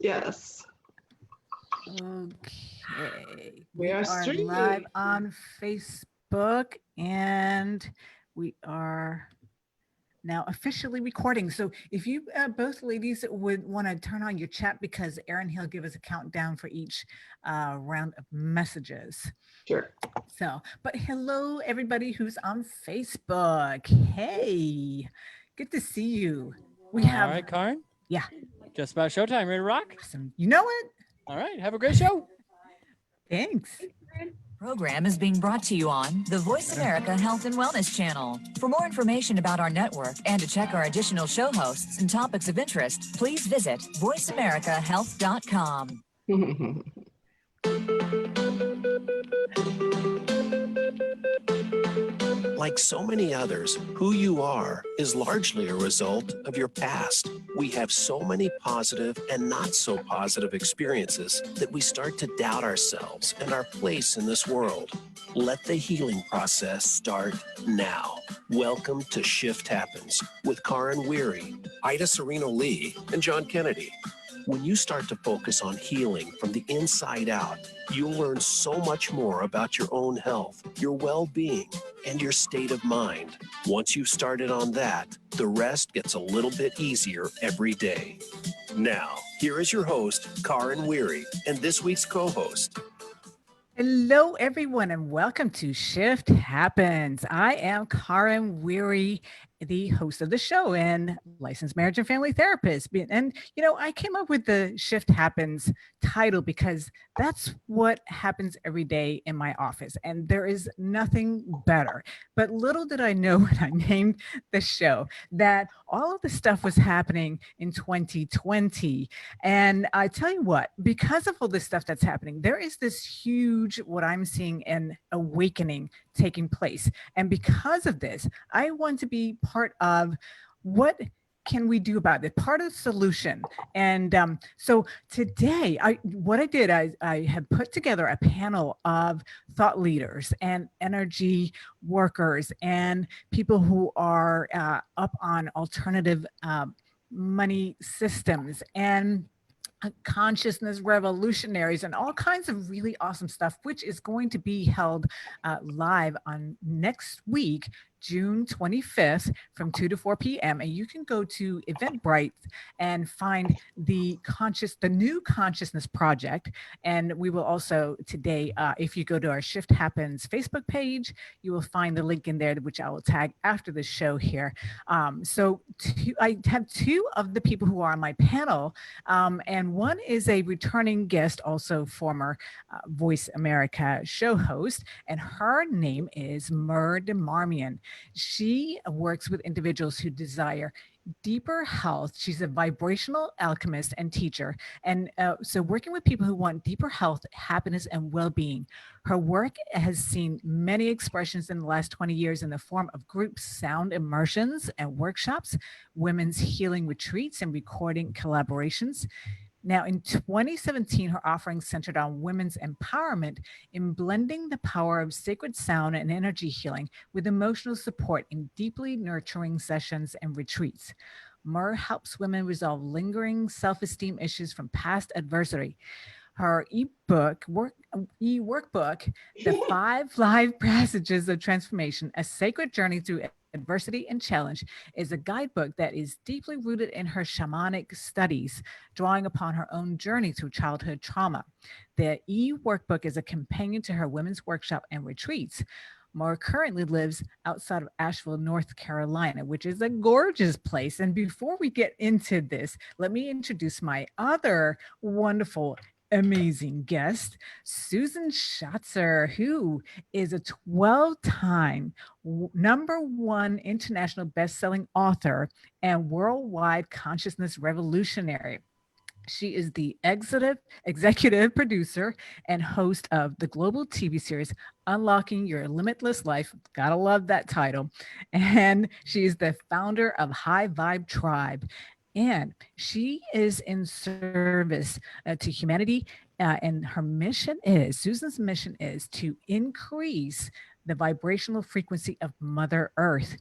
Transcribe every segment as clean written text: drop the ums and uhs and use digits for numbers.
Yes. Okay. We We are are live streaming. on Facebook and we are now officially recording. So if you both ladies would want to turn on your chat because Aaron, he'll give us a countdown for each round of messages. Sure. But hello, everybody who's on Facebook. Hey, good to see you. We All have, right, Karin. yeah, Just about showtime. Ready to rock? awesome. You know it? All right. Have a great show. Thanks. Program is being brought to you on the Voice America Health and Wellness Channel. For more information about our network and to check our additional show hosts and topics of interest, please visit voiceamericahealth.com. Like so many others, who you are is largely a result of your past. We have so many positive and not so positive experiences that we start to doubt ourselves and our place in this world. Let the healing process start now. Welcome to Shift Happens with Karin Weary, Ida Sereno Lee, and John Kennedy. When you start to focus on healing from the inside out, you'll learn so much more about your own health, your well-being, and your state of mind. Once you've started on that, the rest gets a little bit easier every day. Now, here is your host, Karin Weary, and this week's co-host. Hello, everyone, and welcome to Shift Happens. I am Karin Weary, the host of the show and licensed marriage and family therapist. And, I came up with the Shift Happens title because that's what happens every day in my office. And there is nothing better. But little did I know when I named the show that all of the stuff was happening in 2020. And I tell you what, because of all this stuff that's happening, there is this huge, what I'm seeing, an awakening taking place. And because of this, I want to be part of what can we do about it? Part of the solution. And so today, I have put together a panel of thought leaders and energy workers and people who are up on alternative money systems and consciousness revolutionaries and all kinds of really awesome stuff, which is going to be held live on next week, June 25th from 2 to 4 p.m. And you can go to Eventbrite and find the new consciousness project. And we will also today, if you go to our Shift Happens Facebook page, you will find the link in there, which I will tag after the show here. I have two of the people who are on my panel, and one is a returning guest, also former Voice America show host, and her name is Mer DeMarmian. She works with individuals who desire deeper health. She's a vibrational alchemist and teacher. And so working with people who want deeper health, happiness, and well-being. Her work has seen many expressions in the last 20 years in the form of group sound immersions and workshops, women's healing retreats, and recording collaborations. Now, in 2017, her offerings centered on women's empowerment in blending the power of sacred sound and energy healing with emotional support in deeply nurturing sessions and retreats. Mer helps women resolve lingering self-esteem issues from past adversity. Her e-workbook, The 5 Live Passages of Transformation, A Sacred Journey Through Adversity and Challenge, is a guidebook that is deeply rooted in her shamanic studies, drawing upon her own journey through childhood trauma. The e-workbook is a companion to her women's workshop and retreats. Moore currently lives outside of Asheville, North Carolina, which is a gorgeous place. And before we get into this, let me introduce my other wonderful, amazing guest, Susan Schatzer, who is a 12-time #1 international best-selling author and worldwide consciousness revolutionary. She is the executive producer and host of the global TV series Unlocking Your Limitless Life. Gotta love that title. And she is the founder of High Vibe Tribe. And she is in service to humanity. And Susan's mission is to increase the vibrational frequency of Mother Earth.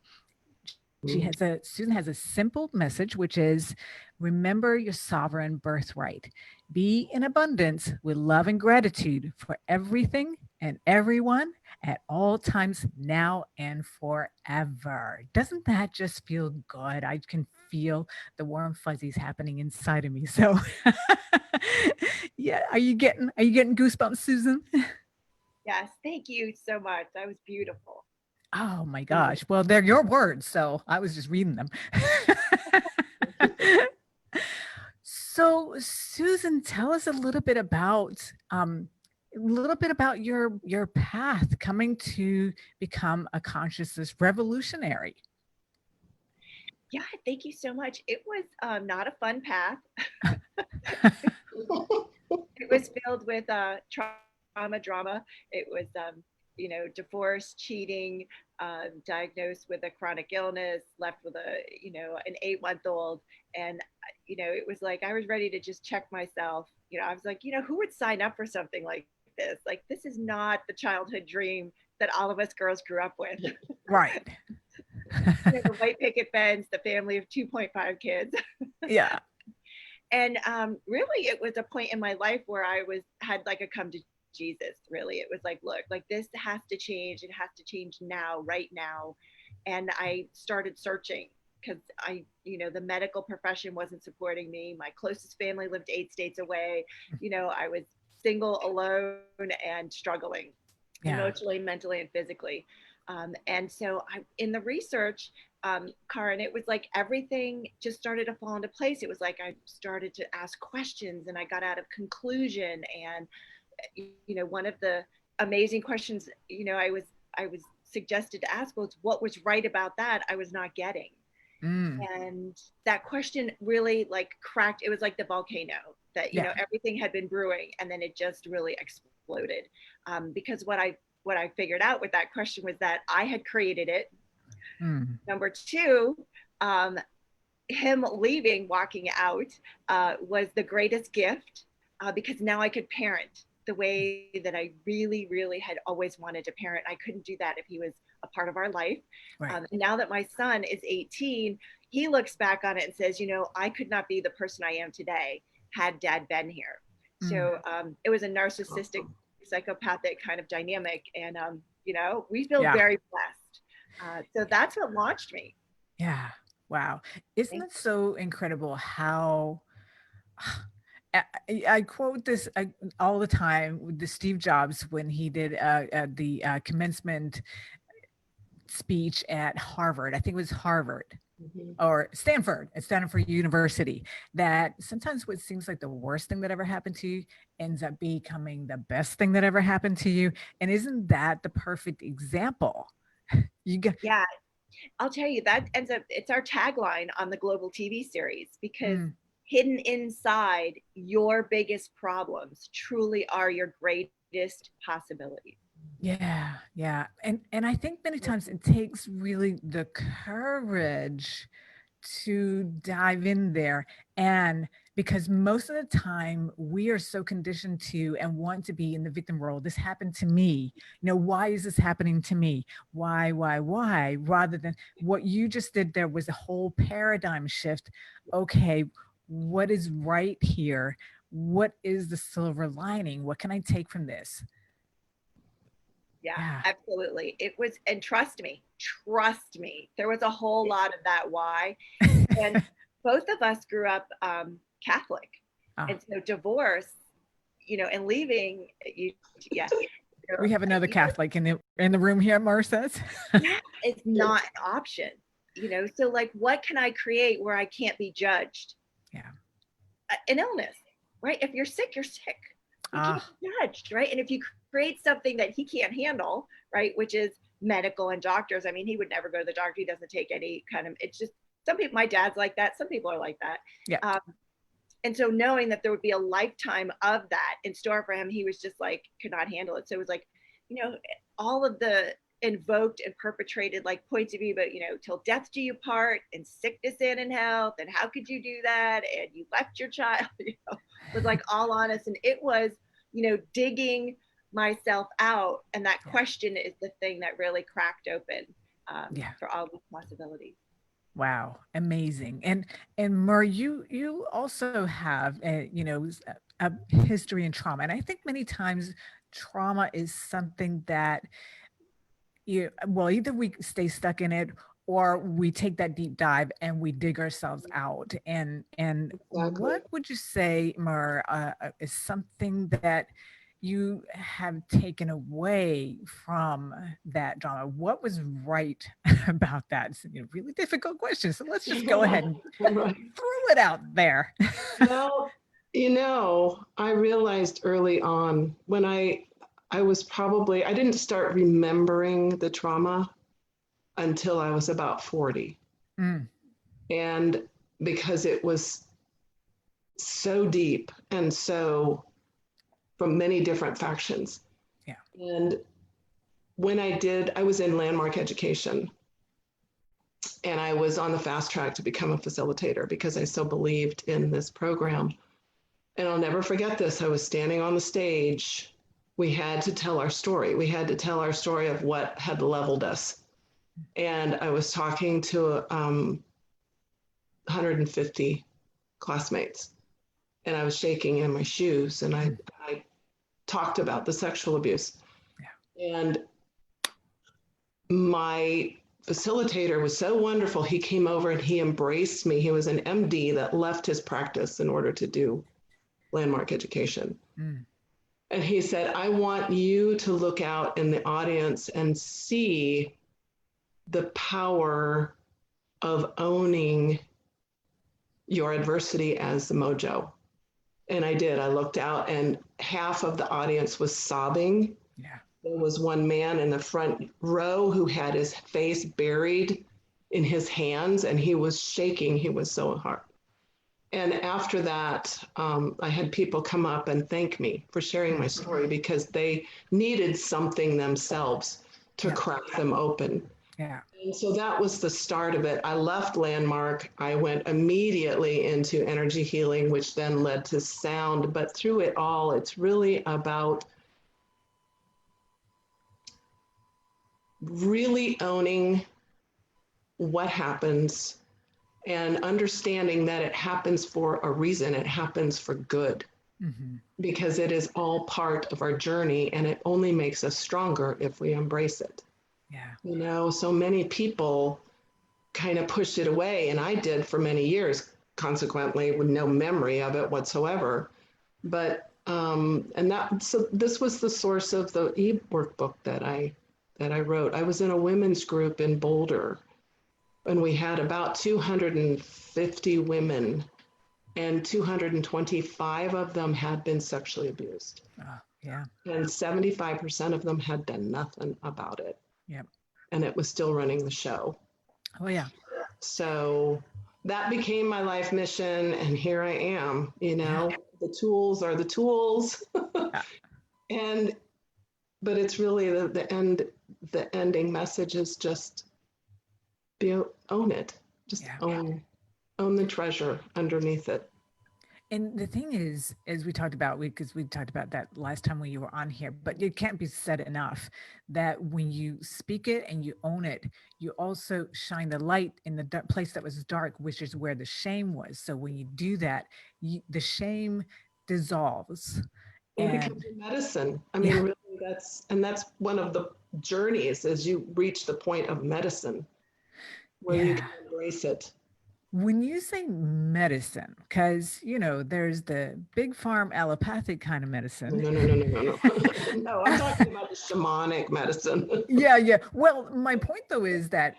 Susan has a simple message, which is remember your sovereign birthright. Be in abundance with love and gratitude for everything and everyone at all times, now and forever. Doesn't that just feel good? I can feel the warm fuzzies happening inside of me. So yeah, are you getting goosebumps, Susan? Yes, thank you so much. That was beautiful. Oh my gosh. Well, they're your words, so I was just reading them. So, Susan, tell us a little bit about your path coming to become a consciousness revolutionary. Yeah, thank you so much. It was not a fun path. It was filled with trauma, drama. It was, divorce, cheating, diagnosed with a chronic illness, left with an 8-month-old. And, it was like I was ready to just check myself. I was like, who would sign up for something like this? Like, this is not the childhood dream that all of us girls grew up with. Right. The white picket fence, the family of 2.5 kids. Yeah. And really, it was a point in my life where had like a come to Jesus. Really, it was like, look, like this has to change. It has to change now, right now. And I started searching because the medical profession wasn't supporting me. My closest family lived 8 states away. I was single, alone, and struggling Yeah. emotionally, mentally, and physically. And so in the research, Karin, it was like everything just started to fall into place. It was like I started to ask questions and I got out of conclusion. And, one of the amazing questions, I was suggested to ask was what was right about that I was not getting. Mm. And that question really like cracked. It was like the volcano that, Yeah. everything had been brewing and then it just really exploded. Because what I figured out with that question was that I had created it. Mm. Number two, um, him leaving, walking out, was the greatest gift because now I could parent the way that I really, really had always wanted to parent. I couldn't do that if he was a part of our life. Right. And now that my son is 18, he looks back on it and says, I could not be the person I am today had dad been here. Mm. So it was a narcissistic, psychopathic kind of dynamic. And, we feel Yeah. very blessed. So that's what launched me. Yeah. Wow. Isn't it so incredible how I quote this all the time with the Steve Jobs when he did the commencement speech at Harvard. I think it was Harvard or Stanford at Stanford University, that sometimes what seems like the worst thing that ever happened to you ends up becoming the best thing that ever happened to you. And isn't that the perfect example? You get Yeah, I'll tell you, that ends up, it's our tagline on the global TV series because mm, hidden inside your biggest problems truly are your greatest possibilities. yeah, yeah. And I think many times it takes really the courage to dive in there, and because most of the time we are so conditioned to and want to be in the victim role. This happened to me. Why is this happening to me? Why? Rather than what you just did, there was a whole paradigm shift. Okay, what is right here? What is the silver lining? What can I take from this? Yeah, Yeah. absolutely. It was, and trust me, there was a whole lot of that why. And both of us grew up Catholic. Ah, And so divorce, and leaving, yeah, we have another Catholic in the room here, Marissa. yeah, it's not an option. So like, what can I create where I can't be judged? Yeah. An illness, right? If you're sick, you're sick. You can't Ah, be judged, right? And if you create something that he can't handle, right, which is medical and doctors, I mean, he would never go to the doctor. He doesn't take any kind of, it's just, some people, my dad's like that. Some people are like that. yeah. Um, and so knowing that there would be a lifetime of that in store for him, he was just like, could not handle it. So it was like, you know, all of the invoked and perpetrated like points of view, but till death do you part, and sickness and in health, and how could you do that? And you left your child, was like all honest. And it was, digging myself out. And that Yeah. question is the thing that really cracked open Yeah. for all these possibilities. Wow, amazing. And Murray, you also have a history in trauma, and I think many times trauma is something that either we stay stuck in it or we take that deep dive and we dig ourselves out. And Exactly. what would you say, Murray, is something that you have taken away from that drama? What was right about that? It's a really difficult question. So let's just go ahead and Right. throw it out there. Well, I realized early on when I was probably, I didn't start remembering the trauma until I was about 40. Mm, And because it was so deep and so from many different factions. yeah. And when I was in landmark education and I was on the fast track to become a facilitator because I so believed in this program. And I'll never forget this. I was standing on the stage. We had to tell our story. We had to tell our story of what had leveled us. And I was talking to 150 classmates, and I was shaking in my shoes, and I talked about the sexual abuse. Yeah. And my facilitator was so wonderful. He came over and he embraced me. He was an MD that left his practice in order to do landmark education. Mm, And he said, I want you to look out in the audience and see the power of owning your adversity as the mojo. And I did. I looked out and half of the audience was sobbing. yeah. There was one man in the front row who had his face buried in his hands and he was shaking. He was so hard. And after that, I had people come up and thank me for sharing my story because they needed something themselves to crack them open. Yeah. And so that was the start of it. I left Landmark. I went immediately into energy healing, which then led to sound. But through it all, it's really about really owning what happens and understanding that it happens for a reason. It happens for good. Mm-hmm. Because it is all part of our journey and it only makes us stronger if we embrace it. Yeah. So many people kind of pushed it away, and I did for many years, consequently, with no memory of it whatsoever. But so this was the source of the e-workbook that I wrote. I was in a women's group in Boulder, and we had about 250 women, and 225 of them had been sexually abused. Yeah. And 75% of them had done nothing about it. Yep. And it was still running the show. Oh, yeah. So that became my life mission. And here I am, the tools are the tools. Yeah. But it's really the ending message is just own it. Just own the treasure underneath it. And the thing is, as we talked about, because we talked about that last time when you were on here, but it can't be said enough that when you speak it and you own it, you also shine the light in the place that was dark, which is where the shame was. So when you do that, the shame dissolves. And becomes a medicine. I mean, really, that's one of the journeys as you reach the point of medicine where you can embrace it. When you say medicine, because, there's the big farm allopathic kind of medicine. No. No, I'm talking about the shamanic medicine. Yeah. Well, my point, though, is that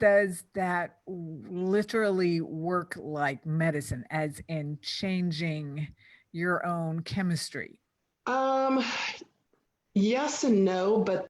does that literally work like medicine, as in changing your own chemistry? Yes and no, but